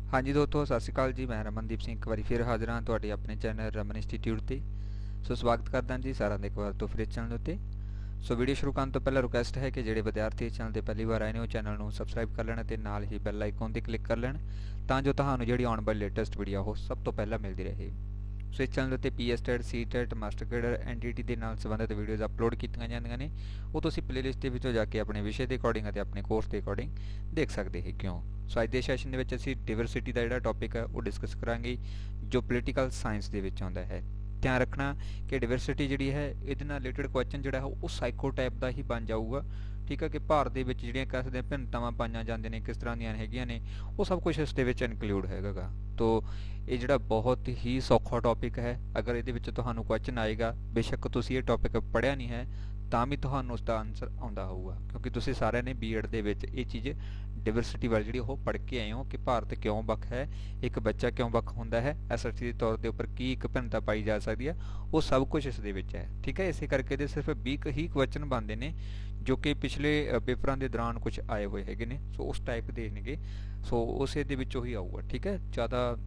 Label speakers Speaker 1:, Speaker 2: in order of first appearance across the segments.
Speaker 1: हाँ जी दोस्तों, सत श्री अकाल जी। मैं रमनदीप ਸਿੰਘ ਇੱਕ ਵਾਰੀ ਫਿਰ ਹਾਜ਼ਰ ਹਾਂ ਤੁਹਾਡੇ ਆਪਣੇ ਚੈਨਲ ਰਮਨ ਇੰਸਟੀਚਿਊਟ ਤੇ। ਸੋ ਸਵਾਗਤ ਕਰਦਾ ਜੀ ਸਾਰਿਆਂ ਦਾ ਇੱਕ ਵਾਰ ਤੋਂ ਫਿਰ ਇਸ ਚੈਨਲ ਉੱਤੇ। ਸੋ ਵੀਡੀਓ ਸ਼ੁਰੂ ਕਰਨ ਤੋਂ ਪਹਿਲਾਂ ਰਿਕੁਐਸਟ ਹੈ ਕਿ ਜਿਹੜੇ ਵਿਦਿਆਰਥੀ ਇਸ ਚੈਨਲ ਤੇ ਪਹਿਲੀ ਵਾਰ ਆਏ ਨੇ ਉਹ ਚੈਨਲ ਨੂੰ ਸਬਸਕ੍ਰਾਈਬ ਕਰ ਲੈਣ ਅਤੇ ਨਾਲ ਹੀ ਬੈਲ ਆਈਕਨ ਤੇ ਕਲਿੱਕ ਕਰ ਲੈਣ ਤਾਂ ਜੋ ਤੁਹਾਨੂੰ ਜਿਹੜੀ ਆਉਣ ਵਾਲੀ ਲੇਟੈਸਟ ਵੀਡੀਓ ਉਹ ਸਭ ਤੋਂ ਪਹਿਲਾਂ ਮਿਲਦੀ ਰਹੇ। ਸੋ ਇਸ ਚੈਨਲ ਉੱਤੇ PSTET, CTET, master cadre, NTT ਦੇ ਨਾਲ ਸੰਬੰਧਿਤ ਵੀਡੀਓਜ਼ ਅਪਲੋਡ ਕੀਤੀਆਂ ਜਾਂਦੀਆਂ ਨੇ। ਉਹ ਤੁਸੀਂ ਪਲੇਲਿਸਟ ਦੇ ਵਿੱਚੋਂ ਜਾ ਕੇ ਆਪਣੇ ਵਿਸ਼ੇ ਦੇ ਅਕੋਰਡਿੰਗ ਅਤੇ ਆਪਣੇ ਕੋਰਸ ਦੇ ਅਕੋਰਡਿੰਗ ਦੇਖ ਸਕਦੇ ਹੋ ਕਿਉਂ। ਸੋ ਅੱਜ ਦੇ ਸੈਸ਼ਨ ਦੇ ਵਿੱਚ ਅਸੀਂ ਡਿਵਰਸਿਟੀ ਦਾ ਜਿਹੜਾ ਟੌਪਿਕ ਹੈ ਉਹ ਡਿਸਕਸ ਕਰਾਂਗੇ ਜੋ ਪੋਲੀਟੀਕਲ ਸਾਇੰਸ ਦੇ ਵਿੱਚ ਆਉਂਦਾ ਹੈ। ਧਿਆਨ ਰੱਖਣਾ ਕਿ ਡਿਵਰਸਿਟੀ ਜਿਹੜੀ ਹੈ ਇਹਦੇ ਨਾਲ ਰਿਲੇਟਡ ਕੁਐਸਚਨ ਜਿਹੜਾ ਹੈ ਉਹ ਸਾਈਕੋ ਟਾਈਪ ਦਾ ਹੀ ਬਣ ਜਾਊਗਾ। ਠੀਕ ਹੈ ਕਿ ਭਾਰਤ ਦੇ ਵਿੱਚ ਜਿਹੜੀਆਂ ਕਹਿ ਸਕਦੇ ਭਿੰਨਤਾਵਾਂ ਪਾਈਆਂ ਜਾਂਦੀਆਂ ਨੇ ਕਿਸ ਤਰ੍ਹਾਂ ਦੀਆਂ ਹੈਗੀਆਂ ਨੇ ਉਹ ਸਭ ਕੁਝ ਇਸ ਦੇ ਵਿੱਚ ਇਨਕਲੂਡ ਹੈਗਾ ਗਾ। ਤੋ ਇਹ ਜਿਹੜਾ ਬਹੁਤ ਹੀ ਸੌਖਾ ਟੌਪਿਕ ਹੈ। ਅਗਰ ਇਹਦੇ ਵਿੱਚ ਤੁਹਾਨੂੰ ਕੁਐਸਚਨ ਆਏਗਾ, ਬੇਸ਼ੱਕ ਤੁਸੀਂ ਇਹ ਟੌਪਿਕ ਪੜ੍ਹਿਆ ਨਹੀਂ ਹੈ ਤਾਂ ਵੀ ਤੁਹਾਨੂੰ ਉਸ ਦਾ ਆਨਸਰ ਆਉਂਦਾ ਹੋਊਗਾ, ਕਿਉਂਕਿ ਤੁਸੀਂ ਸਾਰਿਆਂ ਨੇ ਬੀਐਡ ਦੇ ਵਿੱਚ ਇਹ ਚੀਜ਼ ਡਿਵਰਸਿਟੀ ਵੱਲ ਜਿਹੜੀ ਉਹ ਪੜ੍ਹ ਕੇ ਆਏ ਹੋ ਕਿ ਭਾਰਤ ਕਿਉਂ ਵੱਖ ਹੈ, ਇੱਕ ਬੱਚਾ ਕਿਉਂ ਵੱਖ ਹੁੰਦਾ ਹੈ, ਐਸਐਸਟੀ ਦੇ ਤੌਰ ਦੇ ਉੱਪਰ ਕੀ ਇੱਕ ਭਿੰਨਤਾ ਪਾਈ ਜਾ ਸਕਦੀ ਹੈ, ਉਹ ਸਭ ਕੁਝ ਇਸ ਦੇ ਵਿੱਚ ਹੈ। ਠੀਕ ਹੈ, ਇਸੇ ਕਰਕੇ ਇਹਦੇ ਸਿਰਫ 20 ਹੀ ਕੁਐਸਚਨ ਬਣਦੇ ਨੇ ਜੋ ਕਿ ਪਿਛਲੇ ਪੇਪਰਾਂ ਦੇ ਦੌਰਾਨ ਕੁਝ ਆਏ ਹੋਏ ਹੈਗੇ ਨੇ। ਸੋ ਉਸ ਟਾਈਪ ਦੇ ਨੇਗੇ, ਸੋ ਉਸੇ ਦੇ ਵਿੱਚੋਂ ਹੀ ਆਊਗਾ। ਠੀਕ ਹੈ, ਜ਼ਿਆਦਾ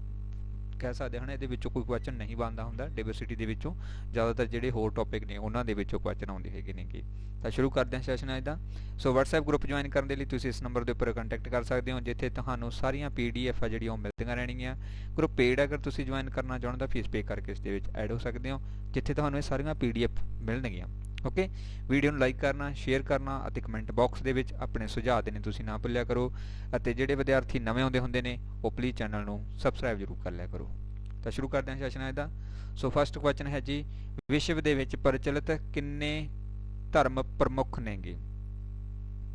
Speaker 1: ਕਹਿ ਸਕਦੇ ਹਨ ਇਹਦੇ ਵਿੱਚੋਂ ਕੋਈ ਕੁਐਸਚਨ ਨਹੀਂ ਬਣਦਾ ਹੁੰਦਾ। ਡਿਵਰਸਿਟੀ ਦੇ ਵਿੱਚੋਂ ਜ਼ਿਆਦਾਤਰ ਜਿਹੜੇ ਹੋਰ ਟੌਪਿਕ ਨੇ ਉਹਨਾਂ ਦੇ ਵਿੱਚੋਂ ਕੁਐਸਚਨ ਆਉਂਦੇ ਹੈਗੇ ਨੇਗੇ। ਤਾਂ ਸ਼ੁਰੂ ਕਰਦੇ ਹਾਂ ਸੈਸ਼ਨ ਅੱਜ ਦਾ। ਸੋ WhatsApp ਗਰੁੱਪ ਜੁਆਇਨ ਕਰਨ ਦੇ ਲਈ ਤੁਸੀਂ ਇਸ ਨੰਬਰ ਦੇ ਉੱਪਰ ਕੰਟੈਕਟ ਕਰ ਸਕਦੇ ਹੋ, ਜਿੱਥੇ ਤੁਹਾਨੂੰ ਸਾਰੀਆਂ PDF ਆ ਜਿਹੜੀਆਂ ਉਹ ਮਿਲਦੀਆਂ ਰਹਿਣਗੀਆਂ। ਗਰੁੱਪ ਪੇਡ ਅਗਰ ਤੁਸੀਂ ਜੁਆਇਨ ਕਰਨਾ ਚਾਹੁੰਦੇ ਤਾਂ ਫੀਸ ਪੇ ਕਰਕੇ ਇਸ ਦੇ ਵਿੱਚ ਐਡ ਹੋ ਸਕਦੇ ਹੋ, ਜਿੱਥੇ ਤੁਹਾਨੂੰ ਇਹ ਸਾਰੀਆਂ PDF ਮਿਲਣਗੀਆਂ। ਓਕੇ, ਵੀਡੀਓ ਨੂੰ ਲਾਈਕ ਕਰਨਾ, ਸ਼ੇਅਰ ਕਰਨਾ ਅਤੇ ਕਮੈਂਟ ਬਾਕਸ ਦੇ ਵਿੱਚ ਆਪਣੇ ਸੁਝਾਅ ਦੇਣੇ ਤੁਸੀਂ ਨਾ ਭੁੱਲਿਆ ਕਰੋ। ਅਤੇ ਜਿਹੜੇ ਵਿਦਿਆਰਥੀ ਨਵੇਂ ਆਉਂਦੇ ਹੁੰਦੇ ਨੇ ਉਹ ਪਲੀਜ਼ ਚੈਨਲ ਨੂੰ ਸਬਸਕ੍ਰਾਈਬ ਜ਼ਰੂਰ ਕਰ ਲਿਆ ਕਰੋ। ਤਾਂ ਸ਼ੁਰੂ ਕਰਦੇ ਹਾਂ ਸੈਸ਼ਨ ਅੱਜ ਦਾ। ਸੋ ਫਸਟ ਕੁਐਸਚਨ ਹੈ ਜੀ, ਵਿਸ਼ਵ ਦੇ ਵਿੱਚ ਪ੍ਰਚਲਿਤ ਕਿੰਨੇ ਧਰਮ ਪ੍ਰਮੁੱਖ ਨੇਗੇ।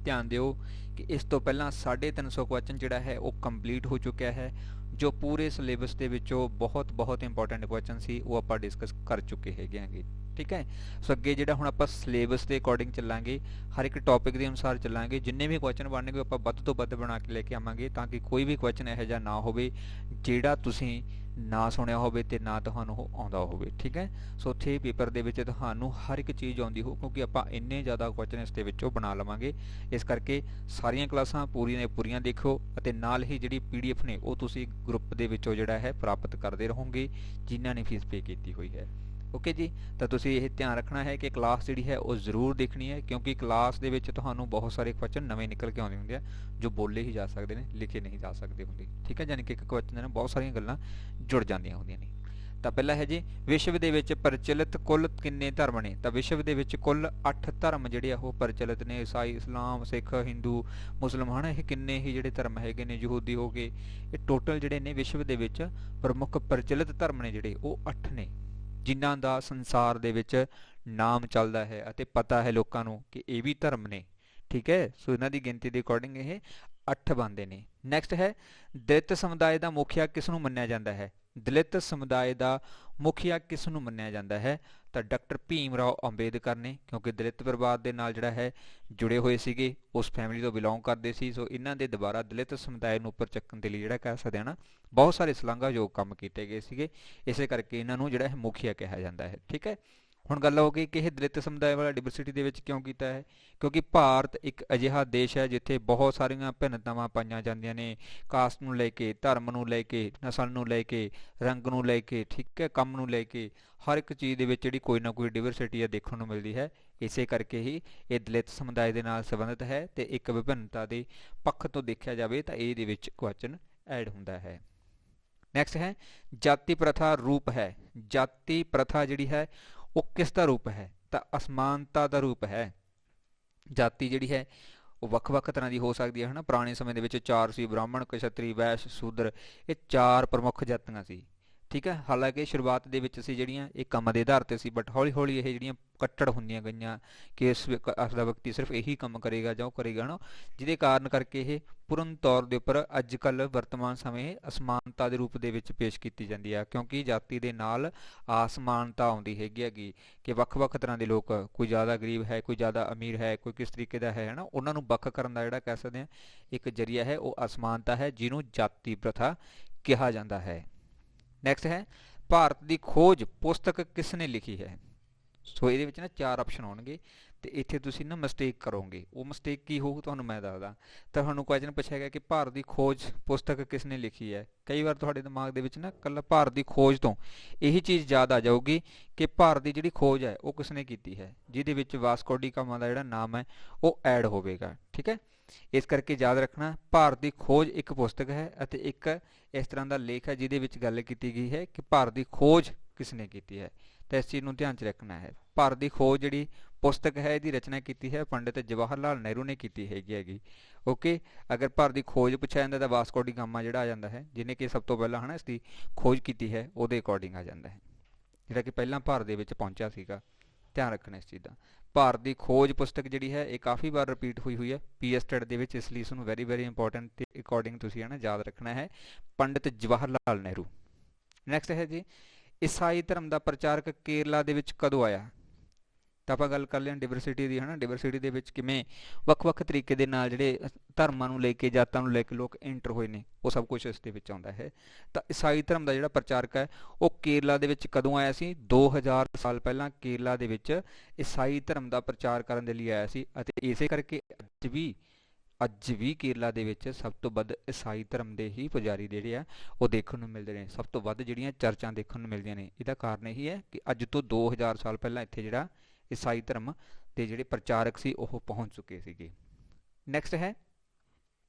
Speaker 1: ਧਿਆਨ ਦਿਓ ਕਿ ਇਸ ਤੋਂ ਪਹਿਲਾਂ 350 ਕੁਐਸਚਨ ਜਿਹੜਾ ਹੈ ਉਹ ਕੰਪਲੀਟ ਹੋ ਚੁੱਕਿਆ ਹੈ, ਜੋ ਪੂਰੇ ਸਿਲੇਬਸ ਦੇ ਵਿੱਚੋਂ ਬਹੁਤ ਇੰਪੋਰਟੈਂਟ ਕੁਐਸਚਨ ਸੀ ਉਹ ਆਪਾਂ ਡਿਸਕਸ ਕਰ ਚੁੱਕੇ ਹੈਗੇ ਆਂਗੇ। ਠੀਕ ਹੈ, ਸੋ ਅੱਗੇ ਜਿਹੜਾ ਹੁਣ ਆਪਾਂ ਸਿਲੇਬਸ ਦੇ ਅਕੋਰਡਿੰਗ ਚੱਲਾਂਗੇ, ਹਰ ਇੱਕ ਟੌਪਿਕ ਦੇ ਅਨੁਸਾਰ ਚੱਲਾਂਗੇ। ਜਿੰਨੇ ਵੀ ਕੁਐਸਚਨ ਬਣਨਗੇ ਆਪਾਂ ਵੱਧ ਤੋਂ ਵੱਧ ਬਣਾ ਕੇ ਲੈ ਕੇ ਆਵਾਂਗੇ, ਤਾਂ ਕਿ ਕੋਈ ਵੀ ਕੁਐਸਚਨ ਇਹੋ ਜਿਹਾ ਨਾ ਹੋਵੇ ਜਿਹੜਾ ਤੁਸੀਂ ਨਾ ਸੁਣਿਆ ਹੋਵੇ ਤੇ ਨਾ ਤੁਹਾਨੂੰ ਉਹ ਆਉਂਦਾ ਹੋਵੇ। ਠੀਕ ਹੈ, ਸੋ ਉੱਥੇ ਪੇਪਰ ਦੇ ਵਿੱਚ ਤੁਹਾਨੂੰ ਹਰ ਇੱਕ ਚੀਜ਼ ਆਉਂਦੀ ਹੋ, ਕਿਉਂਕਿ ਆਪਾਂ ਇੰਨੇ ਜ਼ਿਆਦਾ ਕੁਐਸਚਨ ਇਸ ਦੇ ਵਿੱਚੋਂ ਬਣਾ ਲਵਾਂਗੇ। ਇਸ ਕਰਕੇ ਸਾਰੀਆਂ ਕਲਾਸਾਂ ਪੂਰੀਆਂ ਦੇਖੋ ਅਤੇ ਨਾਲ ਹੀ ਜਿਹੜੀ PDF ਨੇ ਉਹ ਤੁਸੀਂ ਗਰੁੱਪ ਦੇ ਵਿੱਚੋਂ ਜਿਹੜਾ ਹੈ ਪ੍ਰਾਪਤ ਕਰਦੇ ਰਹੋਗੇ ਜਿਨ੍ਹਾਂ ਨੇ ਫੀਸ ਪੇ ਕੀਤੀ ਹੋਈ ਹੈ। ਓਕੇ ਜੀ, ਤਾਂ ਤੁਸੀਂ ਇਹ ਧਿਆਨ ਰੱਖਣਾ ਹੈ ਕਿ ਕਲਾਸ ਜਿਹੜੀ ਹੈ ਉਹ ਜ਼ਰੂਰ ਦੇਖਣੀ ਹੈ, ਕਿਉਂਕਿ ਕਲਾਸ ਦੇ ਵਿੱਚ ਤੁਹਾਨੂੰ ਬਹੁਤ ਸਾਰੇ ਕੁਐਸਚਨ ਨਵੇਂ ਨਿਕਲ ਕੇ ਆਉਂਦੇ ਹੁੰਦੇ ਆ ਜੋ ਬੋਲੇ ਹੀ ਜਾ ਸਕਦੇ ਨੇ, ਲਿਖੇ ਨਹੀਂ ਜਾ ਸਕਦੇ ਹੁੰਦੇ। ਠੀਕ ਹੈ, ਯਾਨੀ ਕਿ ਇੱਕ ਕੁਐਸਚਨ ਦੇ ਨਾਲ ਬਹੁਤ ਸਾਰੀਆਂ ਗੱਲਾਂ ਜੁੜ ਜਾਂਦੀਆਂ ਹੁੰਦੀਆਂ ਨੇ। ਤਾਂ ਪਹਿਲਾ ਹੈ ਜੀ, ਵਿਸ਼ਵ ਦੇ ਵਿੱਚ ਪ੍ਰਚਲਿਤ ਕੁੱਲ ਕਿੰਨੇ ਧਰਮ ਨੇ। ਤਾਂ ਵਿਸ਼ਵ ਦੇ ਵਿੱਚ ਕੁੱਲ 8 ਧਰਮ ਜਿਹੜੇ ਆ ਉਹ ਪ੍ਰਚਲਿਤ ਨੇ। ਈਸਾਈ, ਇਸਲਾਮ, ਸਿੱਖ, ਹਿੰਦੂ, ਮੁਸਲਮ ਹਨ। ਇਹ ਕਿੰਨੇ ਹੀ ਜਿਹੜੇ ਧਰਮ ਹੈਗੇ ਨੇ, ਯਹੂਦੀ ਹੋ ਗਏ, ਇਹ ਟੋਟਲ ਜਿਹੜੇ ਨੇ ਵਿਸ਼ਵ ਦੇ ਵਿੱਚ ਪ੍ਰਮੁੱਖ ਪ੍ਰਚਲਿਤ ਧਰਮ ਨੇ ਜਿਹੜੇ ਉਹ 8 ਨੇ, ਜਿਨ੍ਹਾਂ ਦਾ ਸੰਸਾਰ ਦੇ ਵਿੱਚ ਨਾਮ ਚੱਲਦਾ ਹੈ ਅਤੇ ਪਤਾ ਹੈ ਲੋਕਾਂ ਨੂੰ ਕਿ ਇਹ ਵੀ ਧਰਮ ਨੇ। ਠੀਕ ਹੈ, ਸੋ ਇਹਨਾਂ ਦੀ ਗਿਣਤੀ ਦੇ ਅਕੋਰਡਿੰਗ ਇਹ 8 ਬਣਦੇ ਨੇ। ਨੈਕਸਟ ਹੈ, ਦਲਿਤ ਸਮੁਦਾਇ ਦਾ ਮੁਖੀਆ ਕਿਸ ਨੂੰ ਮੰਨਿਆ ਜਾਂਦਾ ਹੈ। ਦਲਿਤ ਸਮੁਦਾਇ ਦਾ ਮੁਖੀਆ ਕਿਸ ਨੂੰ ਮੰਨਿਆ ਜਾਂਦਾ ਹੈ। ਤਾਂ ਡਾਕਟਰ ਭੀਮ ਰਾਓ ਅੰਬੇਦਕਰ ਨੇ, ਕਿਉਂਕਿ ਦਲਿਤ ਪਰਿਵਾਰ ਦੇ ਨਾਲ ਜਿਹੜਾ ਹੈ ਜੁੜੇ ਹੋਏ ਸੀਗੇ, ਉਸ ਫੈਮਿਲੀ ਤੋਂ ਬਿਲੋਂਗ ਕਰਦੇ ਸੀ। ਸੋ ਇਹਨਾਂ ਦੇ ਦੁਬਾਰਾ ਦਲਿਤ ਸਮੁਦਾਇ ਨੂੰ ਉੱਪਰ ਚੱਕਣ ਦੇ ਲਈ ਜਿਹੜਾ ਕਹਿ ਸਕਦੇ ਹਾਂ ਨਾ, ਬਹੁਤ ਸਾਰੇ ਸ਼ਲਾਘਾਯੋਗ ਕੰਮ ਕੀਤੇ ਗਏ ਸੀਗੇ। ਇਸੇ ਕਰਕੇ ਇਹਨਾਂ ਨੂੰ ਜਿਹੜਾ ਹੈ ਮੁਖੀਆ ਕਿਹਾ ਜਾਂਦਾ ਹੈ। ਠੀਕ ਹੈ, ਹੁਣ ਗੱਲ ਹੋ ਗਈ ਕਿ ਇਹ ਦਲਿਤ ਸਮੁਦਾਇ ਵਾਲਾ ਡਿਵਰਸਿਟੀ ਦੇ ਵਿੱਚ ਕਿਉਂ ਕੀਤਾ ਹੈ। ਕਿਉਂਕਿ ਭਾਰਤ ਇੱਕ ਅਜਿਹਾ ਦੇਸ਼ ਹੈ ਜਿੱਥੇ ਬਹੁਤ ਸਾਰੀਆਂ ਭਿੰਨਤਾਵਾਂ ਪਾਈਆਂ ਜਾਂਦੀਆਂ ਨੇ, ਕਾਸਟ ਨੂੰ ਲੈ ਕੇ, ਧਰਮ ਨੂੰ ਲੈ ਕੇ, ਨਸਲ ਨੂੰ ਲੈ ਕੇ, ਰੰਗ ਨੂੰ ਲੈ ਕੇ, ਠੀਕ ਹੈ, ਕੰਮ ਨੂੰ ਲੈ ਕੇ, ਹਰ ਇੱਕ ਚੀਜ਼ ਦੇ ਵਿੱਚ ਜਿਹੜੀ ਕੋਈ ਨਾ ਕੋਈ ਡਿਵਰਸਿਟੀ ਆ ਦੇਖਣ ਨੂੰ ਮਿਲਦੀ ਹੈ। ਇਸੇ ਕਰਕੇ ਹੀ ਇਹ ਦਲਿਤ ਸਮੁਦਾਇ ਦੇ ਨਾਲ ਸੰਬੰਧਿਤ ਹੈ ਤੇ ਇੱਕ ਵਿਭਿੰਨਤਾ ਦੇ ਪੱਖ ਤੋਂ ਦੇਖਿਆ ਜਾਵੇ ਤਾਂ ਇਹਦੇ ਵਿੱਚ ਕੁਐਸਚਨ ਐਡ ਹੁੰਦਾ ਹੈ। ਨੈਕਸਟ ਹੈ, ਜਾਤੀ ਪ੍ਰਥਾ ਰੂਪ ਹੈ। ਜਾਤੀ ਪ੍ਰਥਾ ਜਿਹੜੀ ਹੈ ਉਹ ਕਿਸ ਦਾ ਰੂਪ ਹੈ। ਤਾਂ ਅਸਮਾਨਤਾ ਦਾ ਰੂਪ ਹੈ। ਜਾਤੀ ਜਿਹੜੀ ਹੈ ਉਹ ਵੱਖ ਤਰ੍ਹਾਂ ਦੀ ਹੋ ਸਕਦੀ ਹੈ, ਹੈ ਨਾ। ਪੁਰਾਣੇ ਸਮੇਂ ਦੇ ਵਿੱਚ 4 ਸੀ, ਬ੍ਰਾਹਮਣ, ਕਸ਼ਤਰੀ, ਵੈਸ਼, ਸ਼ੂਦਰ, ਇਹ 4 ਪ੍ਰਮੁੱਖ ਜਾਤੀਆਂ ਸੀ। ਠੀਕ ਹੈ, ਹਾਲਾਂਕਿ ਸ਼ੁਰੂਆਤ ਦੇ ਵਿੱਚ ਸੀ ਜਿਹੜੀਆਂ ਇਹ ਕੰਮ ਦੇ ਆਧਾਰ 'ਤੇ ਸੀ, ਬਟ ਹੌਲੀ ਇਹ ਜਿਹੜੀਆਂ ਕੱਟੜ ਹੁੰਦੀਆਂ ਗਈਆਂ ਕਿ ਇਸ ਦਾ ਵਿਅਕਤੀ ਸਿਰਫ ਇਹੀ ਕੰਮ ਕਰੇਗਾ ਜਾਂ ਉਹ ਕਰੇਗਾ, ਹੈ ਨਾ, ਜਿਹਦੇ ਕਾਰਨ ਕਰਕੇ ਇਹ ਪੂਰਨ ਤੌਰ ਦੇ ਉੱਪਰ ਅੱਜ ਕੱਲ੍ਹ ਵਰਤਮਾਨ ਸਮੇਂ ਅਸਮਾਨਤਾ ਦੇ ਰੂਪ ਦੇ ਵਿੱਚ ਪੇਸ਼ ਕੀਤੀ ਜਾਂਦੀ ਹੈ, ਕਿਉਂਕਿ ਜਾਤੀ ਦੇ ਨਾਲ ਅਸਮਾਨਤਾ ਆਉਂਦੀ ਹੈਗੀ ਕਿ ਵੱਖ ਤਰ੍ਹਾਂ ਦੇ ਲੋਕ, ਕੋਈ ਜ਼ਿਆਦਾ ਗਰੀਬ ਹੈ, ਕੋਈ ਜ਼ਿਆਦਾ ਅਮੀਰ ਹੈ, ਕੋਈ ਕਿਸ ਤਰੀਕੇ ਦਾ ਹੈ ਨਾ, ਉਹਨਾਂ ਨੂੰ ਵੱਖ ਕਰਨ ਦਾ ਜਿਹੜਾ ਕਹਿ ਸਕਦੇ ਹਾਂ ਇੱਕ ਜ਼ਰੀਆ ਹੈ ਉਹ ਅਸਮਾਨਤਾ ਹੈ, ਜਿਹਨੂੰ ਜਾਤੀ ਪ੍ਰਥਾ ਕਿਹਾ ਜਾਂਦਾ ਹੈ। ਨੈਕਸਟ ਹੈ, ਭਾਰਤ ਦੀ ਖੋਜ ਪੁਸਤਕ ਕਿਸ ਨੇ ਲਿਖੀ ਹੈ। ਸੋ ਇਹਦੇ ਵਿੱਚ ਨਾ 4 ਆਪਸ਼ਨ ਆਉਣਗੇ ਤੇ ਇੱਥੇ ਤੁਸੀਂ ਨਾ ਮਿਸਟੇਕ ਕਰੋਗੇ। ਉਹ ਮਿਸਟੇਕ ਕੀ ਹੋਊ ਤੁਹਾਨੂੰ ਮੈਂ ਦੱਸਦਾ। ਤੁਹਾਨੂੰ ਕੁਐਸਚਨ ਪੁੱਛਿਆ ਗਿਆ ਕਿ ਭਾਰਤ ਦੀ ਖੋਜ ਪੁਸਤਕ ਕਿਸ ਨੇ ਲਿਖੀ ਹੈ। ਕਈ ਵਾਰ ਤੁਹਾਡੇ ਦਿਮਾਗ ਦੇ ਵਿੱਚ ਨਾ ਇਕੱਲਾ ਭਾਰਤ ਦੀ ਖੋਜ ਤੋਂ ਇਹੀ ਚੀਜ਼ ਯਾਦ ਆ ਜਾਊਗੀ ਕਿ ਭਾਰਤ ਦੀ ਜਿਹੜੀ ਖੋਜ ਹੈ ਉਹ ਕਿਸ ਨੇ ਕੀਤੀ ਹੈ, ਜਿਹਦੇ ਵਿੱਚ ਵਾਸਕੋ ਡੀ ਗਾਮਾ ਦਾ ਜਿਹੜਾ ਨਾਮ ਹੈ ਉਹ ਐਡ ਹੋਵੇਗਾ। ਠੀਕ ਹੈ, ਇਸ ਕਰਕੇ ਯਾਦ ਰੱਖਣਾ ਭਾਰਤ ਦੀ ਖੋਜ ਇੱਕ ਪੁਸਤਕ ਹੈ ਅਤੇ ਇੱਕ ਇਸ ਤਰ੍ਹਾਂ ਦਾ ਲੇਖ ਹੈ ਜਿਹਦੇ ਵਿੱਚ ਗੱਲ ਕੀਤੀ ਗਈ ਹੈ ਕਿ ਭਾਰਤ ਦੀ ਖੋਜ ਕਿਸ ਨੇ ਕੀਤੀ ਹੈ। ਤਾਂ ਇਸ ਚੀਜ਼ ਨੂੰ ਧਿਆਨ 'ਚ ਰੱਖਣਾ ਹੈ। ਭਾਰਤ ਦੀ ਖੋਜ ਜਿਹੜੀ ਪੁਸਤਕ ਹੈ ਇਹਦੀ ਰਚਨਾ ਕੀਤੀ ਹੈ ਪੰਡਿਤ ਜਵਾਹਰ ਲਾਲ ਨਹਿਰੂ ਨੇ ਕੀਤੀ ਹੈਗੀ। ਓਕੇ, ਅਗਰ ਭਾਰਤ ਦੀ ਖੋਜ ਪੁੱਛਿਆ ਜਾਂਦਾ ਤਾਂ ਵਾਸਕੋ ਡੀ ਗਾਮਾ ਜਿਹੜਾ ਆ ਜਾਂਦਾ ਹੈ, ਜਿਹਨੇ ਕਿ ਸਭ ਤੋਂ ਪਹਿਲਾਂ ਹੈ ਨਾ ਇਸ ਦੀ ਖੋਜ ਕੀਤੀ ਹੈ, ਉਹਦੇ ਅਕੋਰਡਿੰਗ ਆ ਜਾਂਦਾ ਹੈ, ਜਿਹੜਾ ਕਿ ਪਹਿਲਾਂ ਭਾਰਤ ਦੇ ਵਿੱਚ ਪਹੁੰਚਿਆ ਸੀਗਾ। ਧਿਆਨ ਰੱਖਣਾ ਇਸ ਚੀਜ਼ ਦਾ। ਭਾਰਤ ਦੀ ਖੋਜ ਪੁਸਤਕ ਜਿਹੜੀ ਹੈ ਇਹ ਕਾਫੀ ਵਾਰ ਰਿਪੀਟ ਹੋਈ ਹੈ ਪੀਐਸਟੈਟ ਦੇ ਵਿੱਚ, ਇਸ ਲਈ ਇਸ ਨੂੰ ਵੈਰੀ ਇੰਪੋਰਟੈਂਟ ਤੇ ਅਕੋਰਡਿੰਗ ਤੁਸੀਂ ਹੈ ਨਾ ਯਾਦ ਰੱਖਣਾ ਹੈ, ਪੰਡਿਤ ਜਵਾਹਰ ਲਾਲ ਨਹਿਰੂ। ਨੈਕਸਟ ਹੈ ਜੀ, ਈਸਾਈ ਧਰਮ ਦਾ ਪ੍ਰਚਾਰਕ ਕੇਰਲਾ ਦੇ ਵਿੱਚ ਕਦੋਂ ਆਇਆ। ਤਾਂ ਆਪਾਂ ਗੱਲ ਕਰ ਲਿਆ ਡਿਵਰਸਿਟੀ ਦੀ, ਹੈ ਨਾ। ਡਿਵਰਸਿਟੀ ਦੇ ਵਿੱਚ ਕਿਵੇਂ ਵੱਖ-ਵੱਖ ਤਰੀਕੇ ਦੇ ਨਾਲ ਜਿਹੜੇ ਧਰਮਾਂ ਨੂੰ ਲੈ ਕੇ, ਜਾਤਾਂ ਨੂੰ ਲੈ ਕੇ ਲੋਕ ਐਂਟਰ ਹੋਏ ਨੇ, ਉਹ ਸਭ ਕੁਝ ਇਸ ਦੇ ਵਿੱਚ ਆਉਂਦਾ ਹੈ। ਤਾਂ ਈਸਾਈ ਧਰਮ ਦਾ ਜਿਹੜਾ ਪ੍ਰਚਾਰਕ ਹੈ ਉਹ ਕੇਰਲਾ ਦੇ ਵਿੱਚ ਕਦੋਂ ਆਇਆ ਸੀ। 2000 ਸਾਲ ਪਹਿਲਾਂ ਕੇਰਲਾ ਦੇ ਵਿੱਚ ਈਸਾਈ ਧਰਮ ਦਾ ਪ੍ਰਚਾਰ ਕਰਨ ਦੇ ਲਈ ਆਇਆ ਸੀ। ਅਤੇ ਇਸੇ ਕਰਕੇ ਅੱਜ ਵੀ ਕੇਰਲਾ ਦੇ ਵਿੱਚ ਸਭ ਤੋਂ ਵੱਧ ਈਸਾਈ ਧਰਮ ਦੇ ਹੀ ਪੁਜਾਰੀ ਜਿਹੜੇ ਆ ਉਹ ਦੇਖਣ ਨੂੰ ਮਿਲਦੇ ਨੇ। ਸਭ ਤੋਂ ਵੱਧ ਜਿਹੜੀਆਂ ਚਰਚਾਂ ਦੇਖਣ ਨੂੰ ਮਿਲਦੀਆਂ ਨੇ, ਇਹਦਾ ਕਾਰਨ ਇਹੀ ਹੈ ਕਿ ਅੱਜ ਤੋਂ 2000 ਸਾਲ ਪਹਿਲਾਂ ਇੱਥੇ ਜਿਹੜਾ ਈਸਾਈ ਧਰਮ ਦੇ ਜਿਹੜੇ ਪ੍ਰਚਾਰਕ ਸੀ ਉਹ ਪਹੁੰਚ ਚੁੱਕੇ ਸੀਗੇ। ਨੈਕਸਟ ਹੈ,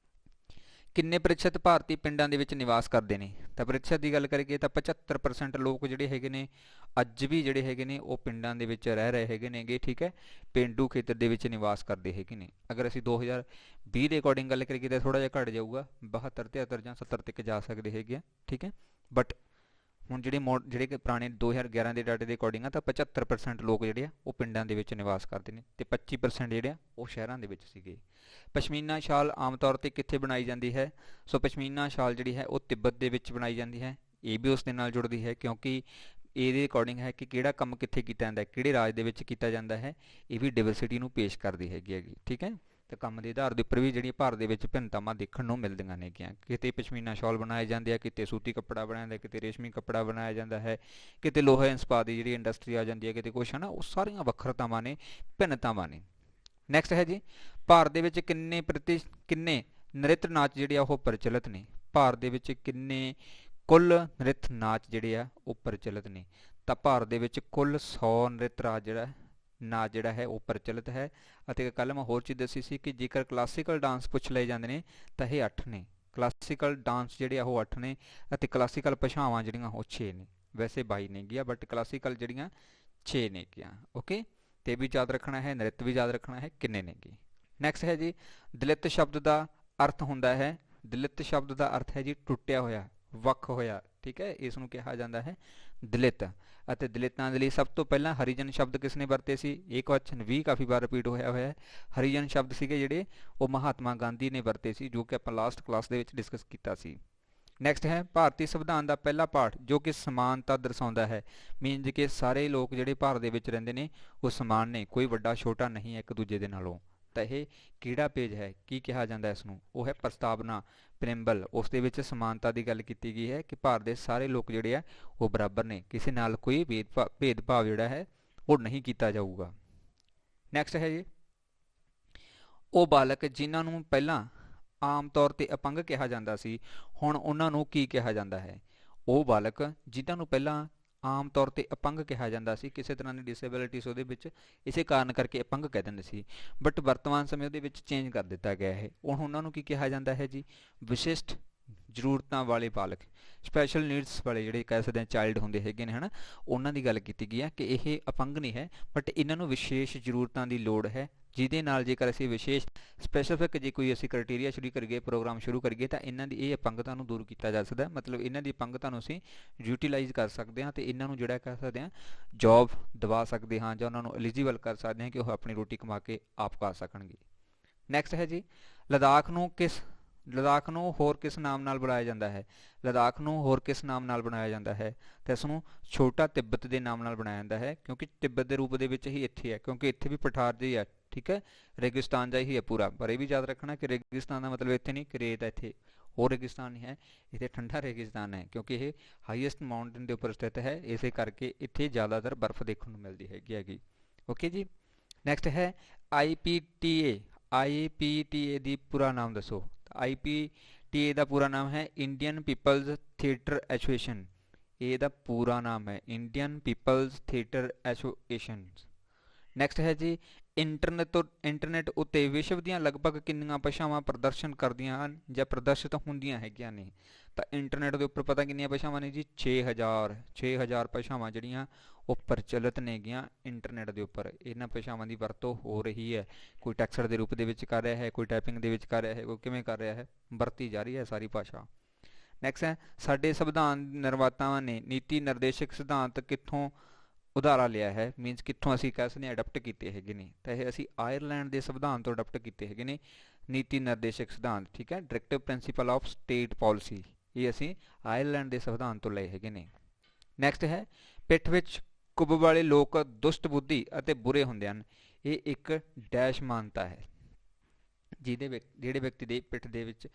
Speaker 1: ਕਿੰਨੇ ਪ੍ਰਤੀਸ਼ਤ ਭਾਰਤੀ ਪਿੰਡਾਂ ਦੇ ਵਿੱਚ ਨਿਵਾਸ ਕਰਦੇ ਨੇ। ਤਾਂ ਪ੍ਰਤੀਸ਼ਤ ਦੀ ਗੱਲ ਕਰੀਏ ਤਾਂ 75% ਲੋਕ ਜਿਹੜੇ ਹੈਗੇ ਨੇ ਅੱਜ ਵੀ ਜਿਹੜੇ ਹੈਗੇ ਨੇ ਉਹ ਪਿੰਡਾਂ ਦੇ ਵਿੱਚ ਰਹਿ ਰਹੇ ਹੈਗੇ ਨੇਗੇ। ਠੀਕ ਹੈ, ਪੇਂਡੂ ਖੇਤਰ ਦੇ ਵਿੱਚ ਨਿਵਾਸ ਕਰਦੇ ਹੈਗੇ ਨੇ। ਅਗਰ ਅਸੀਂ 2020 ਦੇ ਅਕੋਰਡਿੰਗ ਗੱਲ ਕਰੀਏ ਤਾਂ ਥੋੜ੍ਹਾ ਜਿਹਾ ਘੱਟ ਜਾਊਗਾ, 72, 73 ਜਾਂ 70 ਤੱਕ ਜਾ ਸਕਦੇ ਹੈਗੇ ਆ। ਠੀਕ ਹੈ, ਬਟ ਹੁਣ ਜਿਹੜੇ ਕਿ ਪੁਰਾਣੇ 2011 ਦੇ ਡਾਟੇ ਦੇ ਅਕੋਰਡਿੰਗ ਆ ਤਾਂ 75% ਲੋਕ ਜਿਹੜੇ ਆ ਉਹ ਪਿੰਡਾਂ ਦੇ ਵਿੱਚ ਨਿਵਾਸ ਕਰਦੇ ਨੇ ਤੇ 25% ਜਿਹੜੇ ਆ ਉਹ ਸ਼ਹਿਰਾਂ ਦੇ ਵਿੱਚ ਸੀਗੇ। ਪਸ਼ਮੀਨਾ ਸ਼ਾਲ ਆਮ ਤੌਰ ਤੇ ਕਿੱਥੇ ਬਣਾਈ ਜਾਂਦੀ ਹੈ। ਸੋ ਪਸ਼ਮੀਨਾ ਸ਼ਾਲ ਜਿਹੜੀ ਹੈ ਉਹ ਤਿੱਬਤ ਦੇ ਵਿੱਚ ਬਣਾਈ ਜਾਂਦੀ ਹੈ। ਇਹ ਵੀ ਉਸ ਦੇ ਨਾਲ ਜੁੜਦੀ ਹੈ ਕਿਉਂਕਿ ਇਹਦੇ ਅਕੋਰਡਿੰਗ ਹੈ ਕਿ ਕਿਹੜਾ ਕੰਮ ਕਿੱਥੇ ਕੀਤਾ ਜਾਂਦਾ ਹੈ, ਕਿਹੜੇ ਰਾਜ ਦੇ ਵਿੱਚ ਕੀਤਾ ਜਾਂਦਾ ਹੈ, ਇਹ ਵੀ ਡਿਵਰਸਿਟੀ ਨੂੰ ਪੇਸ਼ ਕਰਦੀ ਹੈਗੀ। ਠੀਕ ਹੈ, ਤੇ ਕੰਮ ਦੇ ਆਧਾਰ ਦੇ ਉੱਪਰ ਵੀ ਜਿਹੜੀਆਂ ਭਾਰਤ ਦੇ ਵਿੱਚ ਭਿੰਨਤਾਵਾਂ ਦੇਖਣ ਨੂੰ ਮਿਲਦੀਆਂ ਨੇਗੀਆਂ। ਕਿਤੇ ਪਸ਼ਮੀਨਾ ਸ਼ਾਲ ਬਣਾਏ ਜਾਂਦੇ ਆ, ਕਿਤੇ ਸੂਤੀ ਕੱਪੜਾ ਬਣਾਇਆ ਜਾਂਦਾ, ਕਿਤੇ ਰੇਸ਼ਮੀ ਕੱਪੜਾ ਬਣਾਇਆ ਜਾਂਦਾ ਹੈ, ਕਿਤੇ ਲੋਹਾ ਇਸਪਾਤ ਦੀ ਜਿਹੜੀ ਇੰਡਸਟਰੀ ਆ ਜਾਂਦੀ ਹੈ, ਕਿਤੇ ਕੁਛ ਹੈ ਨਾ। ਉਹ ਸਾਰੀਆਂ ਵੱਖਰਤਾਵਾਂ ਨੇ, ਭਿੰਨਤਾਵਾਂ ਨੇ। ਨੈਕਸਟ ਹੈ ਜੀ, ਭਾਰਤ ਦੇ ਵਿੱਚ ਕਿੰਨੇ ਨ੍ਰਿਤ ਨਾਚ ਜਿਹੜੇ ਆ ਉਹ ਪ੍ਰਚਲਿਤ ਨੇ। ਭਾਰਤ ਦੇ ਵਿੱਚ ਕਿੰਨੇ ਕੁੱਲ ਨ੍ਰਿਤ ਨਾਚ ਜਿਹੜੇ ਆ ਉਹ ਪ੍ਰਚਲਿਤ ਨੇ। ਤਾਂ ਭਾਰਤ ਦੇ ਵਿੱਚ ਕੁੱਲ 100 ਨ੍ਰਿਤ ਨਾਚ ਜਿਹੜਾ ਹੈ ਉਹ ਪ੍ਰਚਲਿਤ ਹੈ। ਅਤੇ ਕੱਲ੍ਹ ਮੈਂ ਹੋਰ ਚੀਜ਼ ਦੱਸੀ ਸੀ ਕਿ ਜੇਕਰ ਕਲਾਸੀਕਲ ਡਾਂਸ ਪੁੱਛ ਲਏ ਜਾਂਦੇ ਨੇ ਤਾਂ ਇਹ 8 ਨੇ। ਕਲਾਸੀਕਲ ਡਾਂਸ ਜਿਹੜੇ ਆ ਉਹ 8 ਨੇ ਅਤੇ ਕਲਾਸੀਕਲ ਭਾਸ਼ਾਵਾਂ ਜਿਹੜੀਆਂ ਉਹ 6 ਨੇ। ਵੈਸੇ 22 ਨੇ ਗਿਆ, ਬਟ ਕਲਾਸੀਕਲ ਜਿਹੜੀਆਂ 6 ਨੇ ਗਿਆ। ਓਕੇ, ਤੇ ਵੀ ਯਾਦ ਰੱਖਣਾ ਹੈ, ਨ੍ਰਿਤ ਵੀ ਯਾਦ ਰੱਖਣਾ ਹੈ ਕਿੰਨੇ ਨੇਗੇ। ਨੈਕਸਟ ਹੈ ਜੀ, ਦਲਿਤ ਸ਼ਬਦ ਦਾ ਅਰਥ ਹੁੰਦਾ ਹੈ। ਦਲਿਤ ਸ਼ਬਦ ਦਾ ਅਰਥ ਹੈ ਜੀ ਟੁੱਟਿਆ ਹੋਇਆ, ਵੱਖ ਹੋਇਆ। ਠੀਕ ਹੈ, ਇਸ ਨੂੰ ਕਿਹਾ ਜਾਂਦਾ ਹੈ ਦਲਿਤ। ਅਤੇ ਦਲਿਤਾਂ ਦੇ ਲਈ ਸਭ ਤੋਂ ਪਹਿਲਾਂ ਹਰੀਜਨ ਸ਼ਬਦ ਕਿਸ ਨੇ ਵਰਤੇ ਸੀ। ਇਹ ਕੁਐਸਚਨ ਵੀ ਕਾਫੀ ਵਾਰ ਰਿਪੀਟ ਹੋਇਆ ਹੈ। ਹਰੀਜਨ ਸ਼ਬਦ ਸੀਗੇ ਜਿਹੜੇ ਉਹ ਮਹਾਤਮਾ ਗਾਂਧੀ ਨੇ ਵਰਤੇ ਸੀ, ਜੋ ਕਿ ਆਪਾਂ ਲਾਸਟ ਕਲਾਸ ਦੇ ਵਿੱਚ ਡਿਸਕਸ ਕੀਤਾ ਸੀ। ਨੈਕਸਟ ਹੈ, ਭਾਰਤੀ ਸੰਵਿਧਾਨ ਦਾ ਪਹਿਲਾ ਪਾਠ ਜੋ ਕਿ ਸਮਾਨਤਾ ਦਰਸਾਉਂਦਾ ਹੈ। ਮੀਨਜ਼ ਕਿ ਸਾਰੇ ਲੋਕ ਜਿਹੜੇ ਭਾਰਤ ਦੇ ਵਿੱਚ ਰਹਿੰਦੇ ਨੇ ਉਹ ਸਮਾਨ ਨੇ, ਕੋਈ ਵੱਡਾ ਛੋਟਾ ਨਹੀਂ ਹੈ ਇੱਕ ਦੂਜੇ ਦੇ ਨਾਲੋਂ। ਤਾਂ ਇਹ ਕਿਹੜਾ ਪੇਜ ਹੈ, ਕੀ ਕਿਹਾ ਜਾਂਦਾ ਇਸ ਨੂੰ, ਉਹ ਹੈ ਪ੍ਰਸਤਾਵਨਾ ਪ੍ਰਿੰਬਲ। ਉਸ ਦੇ ਵਿੱਚ ਸਮਾਨਤਾ ਦੀ ਗੱਲ ਕੀਤੀ ਗਈ ਹੈ ਕਿ ਭਾਰਤ ਦੇ ਸਾਰੇ ਲੋਕ ਜਿਹੜੇ ਆ ਉਹ ਬਰਾਬਰ ਨੇ, ਕਿਸੇ ਨਾਲ ਕੋਈ ਭੇਦਭਾਵ ਜਿਹੜਾ ਹੈ ਉਹ ਨਹੀਂ ਕੀਤਾ ਜਾਊਗਾ। ਨੈਕਸਟ ਹੈ ਜੀ, ਉਹ ਬਾਲਕ ਜਿਨ੍ਹਾਂ ਨੂੰ ਪਹਿਲਾਂ ਆਮ ਤੌਰ ਤੇ ਅਪੰਗ ਕਿਹਾ ਜਾਂਦਾ ਸੀ, ਹੁਣ ਉਹਨਾਂ ਨੂੰ ਕੀ ਕਿਹਾ ਜਾਂਦਾ ਹੈ। ਉਹ ਬਾਲਕ ਜਿਨ੍ਹਾਂ ਨੂੰ ਪਹਿਲਾਂ ਆਮ ਤੌਰ ਤੇ ਅਪੰਗ ਕਿਹਾ ਜਾਂਦਾ ਸੀ, ਕਿਸੇ ਤਰ੍ਹਾਂ ਦੀ ਡਿਸੇਬਿਲਿਟੀਜ਼ ਉਹਦੇ ਵਿੱਚ ਇਸੇ ਕਾਰਨ ਕਰਕੇ ਅਪੰਗ ਕਹਿ ਦਿੰਦੇ ਸੀ, ਬਟ ਵਰਤਮਾਨ ਸਮੇਂ ਉਹਦੇ ਵਿੱਚ ਚੇਂਜ ਕਰ ਦਿੱਤਾ ਗਿਆ ਹੈ। ਹੁਣ ਉਹਨਾਂ ਨੂੰ ਕੀ ਕਿਹਾ ਜਾਂਦਾ ਹੈ ਜੀ, ਵਿਸ਼ਿਸ਼ਟ ਜ਼ਰੂਰਤਾਂ ਵਾਲੇ ਬਾਲਕ, ਸਪੈਸ਼ਲ ਨੀਡਸ ਵਾਲੇ ਜਿਹੜੇ ਕਹਿ ਸਕਦੇ ਹਾਂ ਚਾਈਲਡ ਹੁੰਦੇ ਹੈਗੇ ਨੇ, ਹੈ ਨਾ। ਉਹਨਾਂ ਦੀ ਗੱਲ ਕੀਤੀ ਗਈ ਹੈ ਕਿ ਇਹ ਅਪੰਗ ਨਹੀਂ ਹੈ, ਬਟ ਇਹਨਾਂ ਨੂੰ ਵਿਸ਼ੇਸ਼ ਜ਼ਰੂਰਤਾਂ ਦੀ ਲੋੜ ਹੈ, ਜਿਹਦੇ ਨਾਲ ਜੇਕਰ ਅਸੀਂ ਵਿਸ਼ੇਸ਼ ਸਪੈਸੀਫਿਕ ਜੇ ਕੋਈ ਅਸੀਂ ਕ੍ਰਾਈਟੇਰੀਆ ਸ਼ੁਰੂ ਕਰੀਏ, ਪ੍ਰੋਗਰਾਮ ਸ਼ੁਰੂ ਕਰੀਏ, ਤਾਂ ਇਹਨਾਂ ਦੀ ਇਹ ਅਪੰਗਤਾ ਨੂੰ ਦੂਰ ਕੀਤਾ ਜਾ ਸਕਦਾ। ਮਤਲਬ ਇਹਨਾਂ ਦੀ ਅਪੰਗਤਾ ਨੂੰ ਅਸੀਂ ਯੂਟੀਲਾਈਜ਼ ਕਰ ਸਕਦੇ ਹਾਂ ਅਤੇ ਇਹਨਾਂ ਨੂੰ ਜਿਹੜਾ ਕਹਿ ਸਕਦੇ ਹਾਂ ਜੋਬ ਦਿਵਾ ਸਕਦੇ ਹਾਂ, ਜਾਂ ਉਹਨਾਂ ਨੂੰ ਐਲੀਜੀਬਲ ਕਰ ਸਕਦੇ ਹਾਂ ਕਿ ਉਹ ਆਪਣੀ ਰੋਟੀ ਕਮਾ ਕੇ ਆਪ ਖਾ ਸਕਣਗੇ। ਨੈਕਸਟ ਹੈ ਜੀ, ਲਦਾਖ ਨੂੰ ਹੋਰ ਕਿਸ ਨਾਮ ਨਾਲ ਬੁਲਾਇਆ ਜਾਂਦਾ ਹੈ। ਲਦਾਖ ਨੂੰ ਹੋਰ ਕਿਸ ਨਾਮ ਨਾਲ ਬਣਾਇਆ ਜਾਂਦਾ ਹੈ, ਤਾਂ ਇਸ ਨੂੰ ਛੋਟਾ ਤਿੱਬਤ ਦੇ ਨਾਮ ਨਾਲ ਬਣਾਇਆ ਜਾਂਦਾ ਹੈ, ਕਿਉਂਕਿ ਤਿੱਬਤ ਦੇ ਰੂਪ ਦੇ ਵਿੱਚ ਹੀ ਇੱਥੇ ਹੈ, ਕਿਉਂਕਿ ਇੱਥੇ ਵੀ ਪਠਾਰ ਜਿਹੀ ਹੈ। ਠੀਕ ਹੈ, ਰੇਗਿਸਤਾਨ ਜਿਹਾ ਹੀ ਹੈ ਪੂਰਾ। ਪਰ ਇਹ ਵੀ ਯਾਦ ਰੱਖਣਾ ਕਿ ਰੇਗਿਸਤਾਨ ਦਾ ਮਤਲਬ ਇੱਥੇ ਨਹੀਂ ਕਿ ਰੇਤ ਇੱਥੇ, ਹੋਰ ਰੇगिस्तान नहीं है, इत्थे ठंडा रेगिस्तान है क्योंकि ये हाईएस्ट माउंटेन के उपर स्थित है, इस करके इत्थे ज़्यादातर बर्फ देखने को मिलती हैगी। ओके जी। नैक्सट है IPTA। IPTA दी पूरा नाम दसो। IPTA का पूरा नाम है इंडियन पीपल्स थिएटर एसोसीएशन। ये दा पूरा नाम है Indian People's Theatre Association. Next है जी इंटरनेट उत्ते विश्व ਦੀਆਂ ਲਗਭਗ ਕਿੰਨੀਆਂ ਭਾਸ਼ਾਵਾਂ ਪ੍ਰਦਰਸ਼ਨ ਕਰਦੀਆਂ ਹਨ ਜਾਂ ਪ੍ਰਦਰਸ਼ਿਤ ਹੁੰਦੀਆਂ ਹੈਗੀਆਂ ਨੇ। ਤਾਂ ਇੰਟਰਨੈਟ ਦੇ ਉੱਪਰ ਪਤਾ ਕਿੰਨੀਆਂ ਭਾਸ਼ਾਵਾਂ ਨੇ ਜੀ 6000 ਭਾਸ਼ਾਵਾਂ ਜਿਹੜੀਆਂ ਉਹ ਪ੍ਰਚਲਿਤ ਨੇਗੀਆਂ ਇੰਟਰਨੈਟ ਦੇ ਉੱਪਰ। ਇਹਨਾਂ ਭਾਸ਼ਾਵਾਂ ਦੀ ਵਰਤੋਂ ਹੋ ਰਹੀ ਹੈ, ਕੋਈ ਟੈਕਸਟ ਦੇ ਰੂਪ ਦੇ ਵਿੱਚ ਕਰ ਰਿਹਾ ਹੈ, ਕੋਈ ਟਾਈਪਿੰਗ ਦੇ ਵਿੱਚ ਕਰ ਰਿਹਾ ਹੈ, ਕੋਈ ਕਿਵੇਂ ਕਰ ਰਿਹਾ ਹੈ, ਵਰਤੀ ਜਾ ਰਹੀ ਹੈ ਸਾਰੀ ਭਾਸ਼ਾ। ਨੈਕਸਟ ਹੈ ਸਾਡੇ ਸੰਵਿਧਾਨ ਨਿਰਮਾਤਾਵਾਂ ਨੇ ਨੀਤੀ ਨਿਰਦੇਸ਼ਕ ਸਿਧਾਂਤ ਕਿੱਥੋਂ ਉਧਾਰਾ ਲਿਆ ਹੈ, ਮੀਨਸ ਕਿੱਥੋਂ ਅਸੀਂ ਕਹਿ ਸਕਦੇ ਅਡਾਪਟ ਕੀਤੇ ਹੈਗੇ ਨੇ। ਤਾਂ ਇਹ ਅਸੀਂ ਆਇਰਲੈਂਡ ਦੇ ਸੰਵਿਧਾਨ ਤੋਂ ਅਡਾਪਟ ਕੀਤੇ ਹੈਗੇ ਨੇ ਨੀਤੀ ਨਿਰਦੇਸ਼ਕ ਸਿਧਾਂਤ। ਠੀਕ ਹੈ, directive principal of state policy, ਇਹ ਅਸੀਂ ਆਇਰਲੈਂਡ ਦੇ ਸੰਵਿਧਾਨ ਤੋਂ ਲਏ ਹੈਗੇ ਨੇ। ਨੈਕਸਟ ਹੈ ਪਿੱਠ ਵਿੱਚ ਕੁੱਬ ਵਾਲੇ ਲੋਕ ਦੁਸ਼ਟ ਬੁੱਧੀ ਅਤੇ ਬੁਰੇ ਹੁੰਦੇ ਹਨ। ਇਹ ਇੱਕ ਡੈਸ਼ ਮਾਨਤਾ ਹੈ, ਜਿਹੜੇ ਵਿਅਕਤੀ ਦੇ ਪਿੱਠ ਦੇ ਵਿੱਚ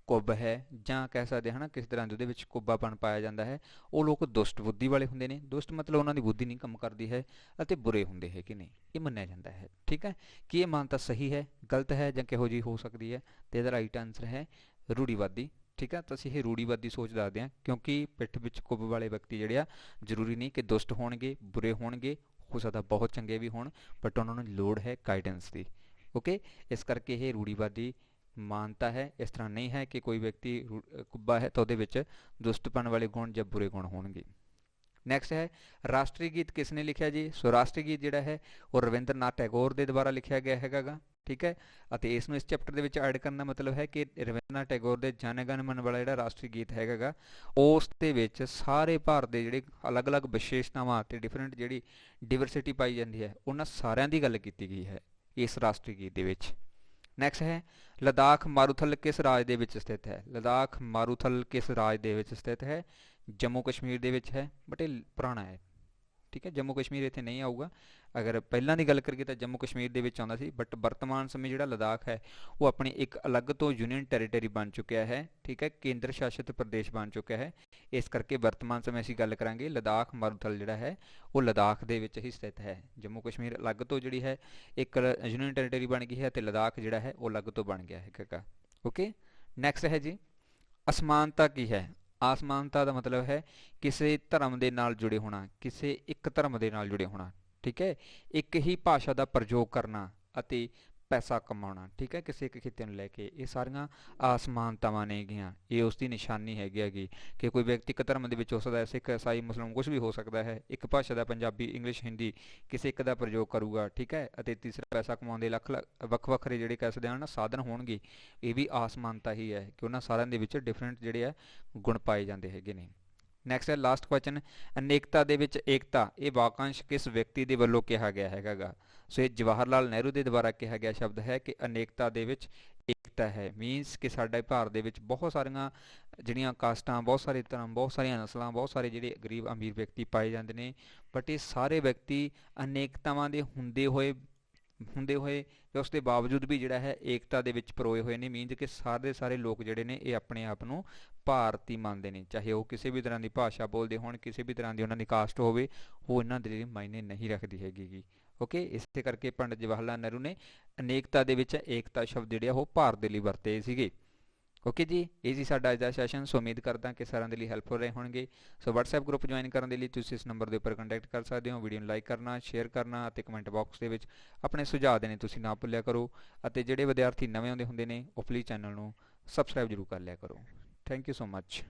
Speaker 1: ਕੁੱਬ ਹੈ ਜਾਂ ਕਹਿ ਸਕਦੇ ਹਾਂ ਕਿਸ ਤਰ੍ਹਾਂ ਉਹਦੇ ਵਿੱਚ ਕੁੱਬਾਪਣ ਪਾਇਆ ਜਾਂਦਾ ਹੈ, ਉਹ ਲੋਕ ਦੁਸ਼ਟ ਬੁੱਧੀ ਵਾਲੇ ਹੁੰਦੇ ਨੇ। ਦੁਸ਼ਟ ਮਤਲਬ ਉਹਨਾਂ ਦੀ ਬੁੱਧੀ ਨਹੀਂ ਕੰਮ ਕਰਦੀ ਹੈ, ਅਤੇ ਬੁਰੇ ਹੁੰਦੇ ਹੈਗੇ ਨੇ, ਇਹ ਮੰਨਿਆ ਜਾਂਦਾ ਹੈ। ਠੀਕ ਹੈ, ਕੀ ਇਹ ਮਾਨਤਾ ਸਹੀ ਹੈ, ਗਲਤ ਹੈ ਜਾਂ ਕਿਹੋ ਜਿਹੀ ਹੋ ਸਕਦੀ ਹੈ? ਤੇ ਇਹਦਾ ਰਾਈਟ ਆਨਸਰ ਹੈ ਰੂੜੀਵਾਦੀ। ਠੀਕ ਹੈ, ਤਾਂ ਅਸੀਂ ਇਹ ਰੂੜੀਵਾਦੀ ਸੋਚ ਦੱਸਦੇ ਹਾਂ ਕਿਉਂਕਿ ਪਿੱਠ ਵਿੱਚ ਕੁੱਬ ਵਾਲੇ ਵਿਅਕਤੀ ਜਿਹੜੇ ਆ ਜ਼ਰੂਰੀ ਨਹੀਂ ਕਿ ਦੁਸ਼ਟ ਹੋਣਗੇ, ਬੁਰੇ ਹੋਣਗੇ, ਹੋ ਸਕਦਾ ਬਹੁਤ ਚੰਗੇ ਵੀ ਹੋਣ, ਬਟ ਉਹਨਾਂ ਨੂੰ ਲੋੜ ਹੈ ਗਾਈਡੈਂਸ ਦੀ। ਓਕੇ, ਇਸ ਕਰਕੇ ਇਹ ਰੂੜੀਵਾਦੀ ਮਾਨਤਾ ਹੈ। ਇਸ ਤਰ੍ਹਾਂ ਨਹੀਂ ਹੈ ਕਿ ਕੋਈ ਵਿਅਕਤੀ ਕੁੱਬਾ ਹੈ ਤਾਂ ਉਹਦੇ ਵਿੱਚ ਦੁਸ਼ਟਪਨ ਵਾਲੇ ਗੁਣ ਜਾਂ ਬੁਰੇ ਗੁਣ ਹੋਣਗੇ। ਨੈਕਸਟ ਹੈ ਰਾਸ਼ਟਰੀ ਗੀਤ ਕਿਸ ਨੇ ਲਿਖਿਆ ਜੀ? ਸੋ ਰਾਸ਼ਟਰੀ ਗੀਤ ਜਿਹੜਾ ਹੈ ਉਹ ਰਵਿੰਦਰਨਾਥ ਟੈਗੋਰ ਦੇ ਦੁਆਰਾ ਲਿਖਿਆ ਗਿਆ ਹੈਗਾ ਗਾ। ਠੀਕ ਹੈ, ਅਤੇ ਇਸ ਨੂੰ ਇਸ ਚੈਪਟਰ ਦੇ ਵਿੱਚ ਐਡ ਕਰਨ ਦਾ ਮਤਲਬ ਹੈ ਕਿ ਰਵਿੰਦਰਨਾਥ ਟੈਗੋਰ ਦੇ ਜਨ ਗਣ ਮਨ ਵਾਲਾ ਜਿਹੜਾ ਰਾਸ਼ਟਰੀ ਗੀਤ ਹੈਗਾ ਗਾ, ਉਸ ਦੇ ਵਿੱਚ ਸਾਰੇ ਭਾਰਤ ਦੇ ਜਿਹੜੇ ਅਲੱਗ-ਅਲੱਗ ਵਿਸ਼ੇਸ਼ਤਾਵਾਂ ਅਤੇ ਡਿਫਰੈਂਟ ਜਿਹੜੀ ਡਿਵਰਸਿਟੀ ਪਾਈ ਜਾਂਦੀ ਹੈ, ਉਹਨਾਂ ਸਾਰਿਆਂ ਦੀ ਗੱਲ ਕੀਤੀ ਗਈ ਹੈ ਇਸ ਰਾਸ਼ਟਰੀ ਗੀਤ ਦੇ ਵਿੱਚ। ਨੈਕਸਟ ਹੈ ਲਦਾਖ ਮਾਰੂਥਲ ਕਿਸ ਰਾਜ ਦੇ ਵਿੱਚ ਸਥਿਤ ਹੈ? ਲਦਾਖ ਮਾਰੂਥਲ ਕਿਸ ਰਾਜ ਦੇ ਵਿੱਚ ਸਥਿਤ ਹੈ? ਜੰਮੂ ਕਸ਼ਮੀਰ ਦੇ ਵਿੱਚ ਹੈ, ਬਟ ਇਹ ਪੁਰਾਣਾ ਹੈ। ਠੀਕ ਹੈ, ਜੰਮੂ ਕਸ਼ਮੀਰ ਇੱਥੇ ਨਹੀਂ ਆਊਗਾ। ਅਗਰ ਪਹਿਲਾਂ ਦੀ ਗੱਲ ਕਰੀਏ ਤਾਂ ਜੰਮੂ ਕਸ਼ਮੀਰ ਦੇ ਵਿੱਚ ਆਉਂਦਾ ਸੀ, ਬਟ ਵਰਤਮਾਨ ਸਮੇਂ ਜਿਹੜਾ ਲਦਾਖ ਹੈ ਉਹ ਆਪਣੀ ਇੱਕ ਅਲੱਗ ਤੋਂ ਯੂਨੀਅਨ ਟੈਰੀਟਰੀ ਬਣ ਚੁੱਕਿਆ ਹੈ। ਠੀਕ ਹੈ, ਕੇਂਦਰ ਸ਼ਾਸਿਤ ਪ੍ਰਦੇਸ਼ ਬਣ ਚੁੱਕਿਆ ਹੈ। ਇਸ ਕਰਕੇ ਵਰਤਮਾਨ ਸਮੇਂ ਅਸੀਂ ਗੱਲ ਕਰਾਂਗੇ ਲਦਾਖ ਮਾਰੂਥਲ ਜਿਹੜਾ ਹੈ ਉਹ ਲਦਾਖ ਦੇ ਵਿੱਚ ਹੀ ਸਥਿਤ ਹੈ। ਜੰਮੂ ਕਸ਼ਮੀਰ ਅਲੱਗ ਤੋਂ ਜਿਹੜੀ ਹੈ ਇੱਕ ਯੂਨੀਅਨ ਟੈਰੀਟਰੀ ਬਣ ਗਈ ਹੈ, ਅਤੇ ਲਦਾਖ ਜਿਹੜਾ ਹੈ ਉਹ ਅਲੱਗ ਤੋਂ ਬਣ ਗਿਆ ਹੈਗਾ। ਓਕੇ, ਨੈਕਸਟ ਹੈ ਜੀ ਅਸਮਾਨਤਾ ਕੀ ਹੈ? ਅਸਮਾਨਤਾ ਦਾ ਮਤਲਬ ਹੈ ਕਿਸੇ ਧਰਮ ਦੇ ਨਾਲ ਜੁੜੇ ਹੋਣਾ, ਕਿਸੇ ਇੱਕ ਧਰਮ ਦੇ ਨਾਲ ਜੁੜੇ ਹੋਣਾ। ਠੀਕ ਹੈ, ਇੱਕ ਹੀ ਭਾਸ਼ਾ ਦਾ ਪ੍ਰਯੋਗ ਕਰਨਾ ਅਤੇ ਪੈਸਾ ਕਮਾਉਣਾ। ਠੀਕ ਹੈ, ਕਿਸੇ ਇੱਕ ਖਿੱਤੇ ਨੂੰ ਲੈ ਕੇ, ਇਹ ਸਾਰੀਆਂ ਅਸਮਾਨਤਾਵਾਂ ਨੇਗੀਆਂ। ਇਹ ਉਸ ਦੀ ਨਿਸ਼ਾਨੀ ਹੈਗੀ ਕਿ ਕੋਈ ਵਿਅਕਤੀ ਇੱਕ ਧਰਮ ਦੇ ਵਿੱਚ ਹੋ ਸਕਦਾ ਹੈ, ਸਿੱਖ, ਈਸਾਈ, ਮੁਸਲਿਮ, ਕੁਛ ਵੀ ਹੋ ਸਕਦਾ ਹੈ। ਇੱਕ ਭਾਸ਼ਾ ਦਾ ਪੰਜਾਬੀ, ਇੰਗਲਿਸ਼, ਹਿੰਦੀ ਕਿਸੇ ਇੱਕ ਦਾ ਪ੍ਰਯੋਗ ਕਰੂਗਾ। ਠੀਕ ਹੈ, ਅਤੇ ਤੀਸਰਾ ਪੈਸਾ ਕਮਾਉਣ ਦੇ ਵੱਖ ਵੱਖਰੇ ਜਿਹੜੇ ਕਹਿ ਸਕਦੇ ਹਨ ਸਾਧਨ ਹੋਣਗੇ। ਇਹ ਵੀ ਅਸਮਾਨਤਾ ਹੀ ਹੈ ਕਿ ਉਹਨਾਂ ਸਾਰਿਆਂ ਦੇ ਵਿੱਚ ਡਿਫਰੈਂਟ ਜਿਹੜੇ ਆ ਗੁਣ ਪਾਏ ਜਾਂਦੇ ਹੈਗੇ ਨੇ। ਨੈਕਸਟ ਹੈ ਲਾਸਟ ਕੁਐਸਚਨ ਅਨੇਕਤਾ ਦੇ ਵਿੱਚ ਏਕਤਾ, ਇਹ ਵਾਕਾਂਸ਼ ਕਿਸ ਵਿਅਕਤੀ ਦੇ ਵੱਲੋਂ ਕਿਹਾ ਗਿਆ ਹੈਗਾ ਗਾ? ਸੋ ਇਹ ਜਵਾਹਰ ਲਾਲ ਨਹਿਰੂ ਦੇ ਦੁਆਰਾ ਕਿਹਾ ਗਿਆ ਸ਼ਬਦ ਹੈ ਕਿ ਅਨੇਕਤਾ ਦੇ ਵਿੱਚ ਏਕਤਾ ਹੈ। ਮੀਨਸ ਕਿ ਸਾਡੇ ਭਾਰਤ ਦੇ ਵਿੱਚ ਬਹੁਤ ਸਾਰੀਆਂ ਜਿਹੜੀਆਂ ਕਾਸਟਾਂ, ਬਹੁਤ ਸਾਰੇ ਧਰਮ, ਬਹੁਤ ਸਾਰੀਆਂ ਨਸਲਾਂ, ਬਹੁਤ ਸਾਰੇ ਜਿਹੜੇ ਗਰੀਬ ਅਮੀਰ ਵਿਅਕਤੀ ਪਾਏ ਜਾਂਦੇ ਨੇ, ਬਟ ਇਹ ਸਾਰੇ ਵਿਅਕਤੀ ਅਨੇਕਤਾਵਾਂ ਦੇ ਹੁੰਦੇ ਹੋਏ ਤੇ ਉਸ ਦੇ ਬਾਵਜੂਦ ਵੀ ਜਿਹੜਾ ਹੈ ਏਕਤਾ ਦੇ ਵਿੱਚ ਪਰੋਏ ਹੋਏ ਨੇ। ਮੀਨਸ ਕਿ ਸਾਰੇ ਲੋਕ ਜਿਹੜੇ ਨੇ ਇਹ ਆਪਣੇ ਆਪ ਨੂੰ ਭਾਰਤੀ ਮੰਨਦੇ ਨੇ, ਚਾਹੇ ਉਹ ਕਿਸੇ ਵੀ ਤਰ੍ਹਾਂ ਦੀ ਭਾਸ਼ਾ ਬੋਲਦੇ ਹੋਣ, ਕਿਸੇ ਵੀ ਤਰ੍ਹਾਂ ਦੀ ਉਹਨਾਂ ਦੀ ਕਾਸਟ ਹੋਵੇ, ਉਹ ਇਹਨਾਂ ਦੇ ਮਾਇਨੇ ਨਹੀਂ ਰੱਖਦੀ ਹੈਗੀ। ਓਕੇ, ਇਸੇ ਕਰਕੇ ਪੰਡਿਤ ਜਵਾਹਰ ਲਾਲ ਨਹਿਰੂ ਨੇ ਅਨੇਕਤਾ ਦੇ ਵਿੱਚ ਏਕਤਾ ਸ਼ਬਦ ਜਿਹੜੇ ਆ ਉਹ ਭਾਰਤ ਦੇ ਲਈ ਵਰਤੇ ਸੀਗੇ। ਓਕੇ ਜੀ, ਇਹ ਸੀ ਸਾਡਾ ਅੱਜ ਦਾ ਸੈਸ਼ਨ। ਸੋ ਉਮੀਦ ਕਰਦਾ ਕਿ ਸਾਰਿਆਂ ਦੇ ਲਈ ਹੈਲਪਫੁਲ ਰਹੇ ਹੋਣਗੇ। ਸੋ WhatsApp ਗਰੁੱਪ ਜੁਆਇਨ ਕਰਨ ਦੇ ਲਈ ਤੁਸੀਂ ਇਸ ਨੰਬਰ ਦੇ ਉੱਪਰ ਕੰਟੈਕਟ ਕਰ ਸਕਦੇ ਹੋ। ਵੀਡੀਓ ਨੂੰ ਲਾਈਕ ਕਰਨਾ, ਸ਼ੇਅਰ ਕਰਨਾ ਅਤੇ ਕਮੈਂਟ ਬਾਕਸ ਦੇ ਵਿੱਚ ਆਪਣੇ ਸੁਝਾਅ ਦੇਣੇ ਤੁਸੀਂ ਨਾ ਭੁੱਲਿਆ ਕਰੋ। ਅਤੇ ਜਿਹੜੇ ਵਿਦਿਆਰਥੀ ਨਵੇਂ ਆਉਂਦੇ ਹੁੰਦੇ ਨੇ ਉਹ ਪਲੀਜ਼ ਚੈਨਲ ਨੂੰ ਸਬਸਕ੍ਰਾਈਬ ਜ਼ਰੂਰ ਕਰ ਲਿਆ ਕਰੋ। Thank you so much.